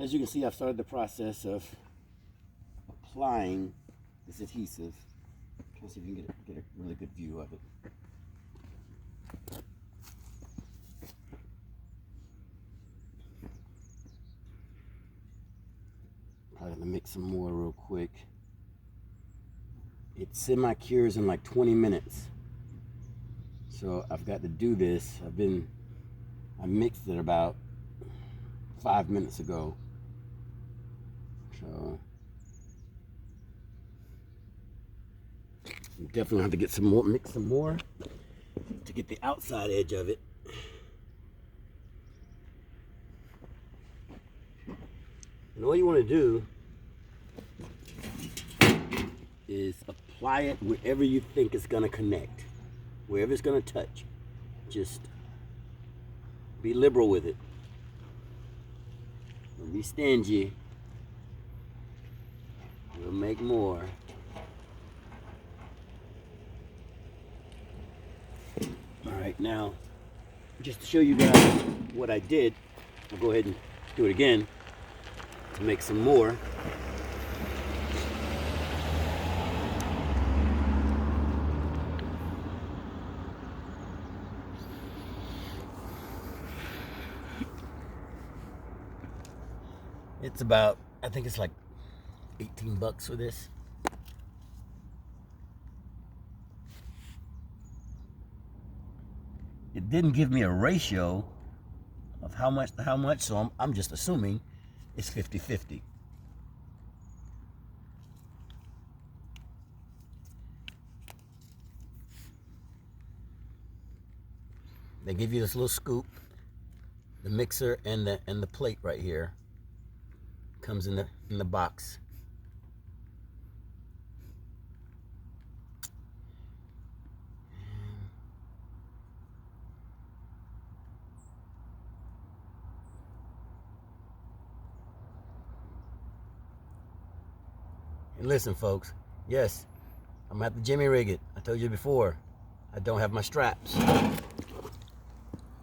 As you can see, I've started the process of applying this adhesive. Let's see if you can get a really good view of it. Probably gonna mix some more real quick. It semi-cures in like 20 minutes. So I've got to do this. I mixed it about 5 minutes ago. So I'm definitely gonna have to get some more, mix some more to get the outside edge of it. And all you want to do is apply it wherever you think it's gonna connect, wherever it's gonna touch. Just be liberal with it. Don't be stingy. We'll make more. All right, now, just to show you guys what I did, I'll go ahead and do it again to make some more. It's about, I think it's like 18 bucks for this. It didn't give me a ratio of how much to how much, so I'm just assuming it's 50-50. They give you this little scoop, the mixer and the plate right here. Comes in the box. And listen, folks, yes, I'm at the Jimmy rig it. I told you before, I don't have my straps.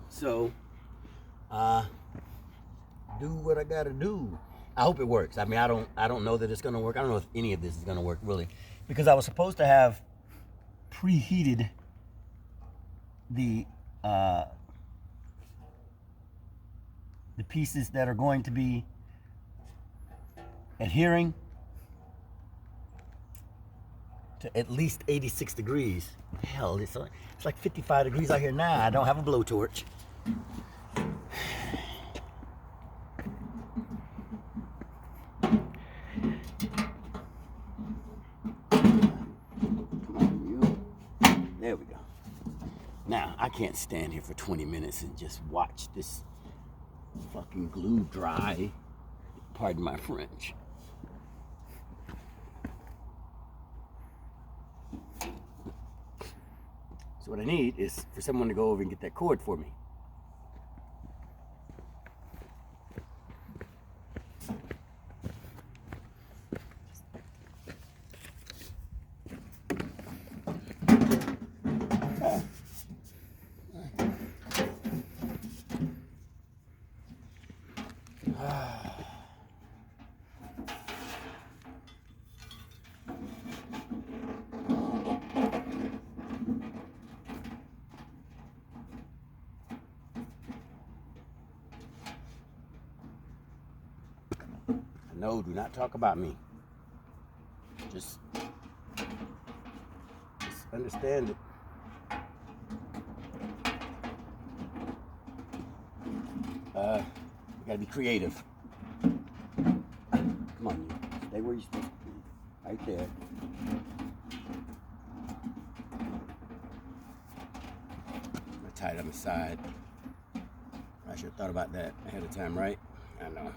So, do what I gotta do. I hope it works. I mean, I don't know that it's gonna work. I don't know if any of this is gonna work really, because I was supposed to have preheated the pieces that are going to be adhering to at least 86 degrees. Hell, it's like 55 degrees out here now. I don't have a blowtorch. There we go. Now, I can't stand here for 20 minutes and just watch this fucking glue dry. Pardon my French. So what I need is for someone to go over and get that cord for me. No, do not talk about me. Just understand it. You gotta be creative. Come on, you. Stay where you're supposed to be. Right there. I'm gonna tie it on the side. I should have thought about that ahead of time, right? I know.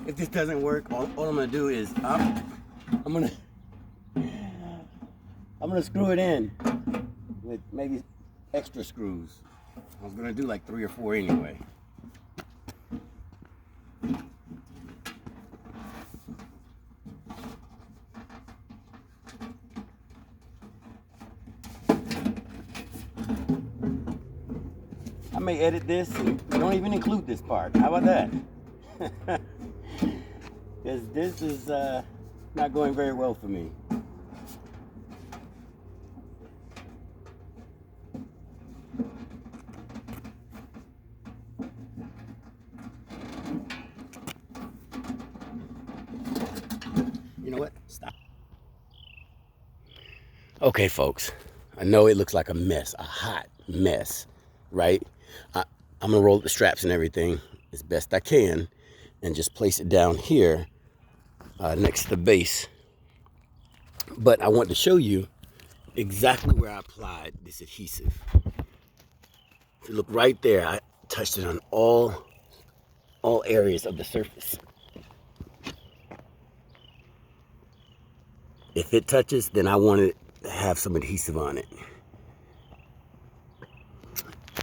If this doesn't work, all I'm gonna do is I'm gonna screw it in with maybe extra screws. I was gonna do like 3 or 4 anyway. may edit this and don't even include this part. How about that? Because this is not going very well for me. You know what? Stop. Okay, folks. I know it looks like a mess, a hot mess, right? I'm gonna roll up the straps and everything as best I can and just place it down here next to the base. But I want to show you exactly where I applied this adhesive. If you look right there, I touched it on all areas of the surface. If it touches, then I want it to have some adhesive on it,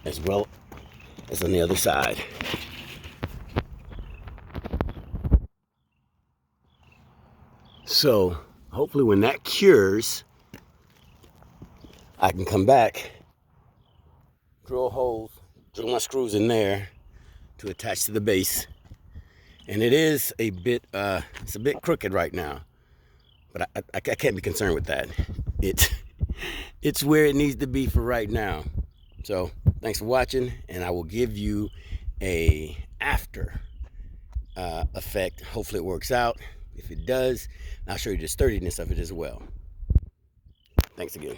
as well as on the other side. So hopefully when that cures, I can come back, drill holes, drill my screws in there to attach to the base. And it is a bit, it's a bit crooked right now, but I can't be concerned with that. It's where it needs to be for right now. So thanks for watching, and I will give you a after effect. Hopefully it works out. If it does, I'll show you the sturdiness of it as well. Thanks again.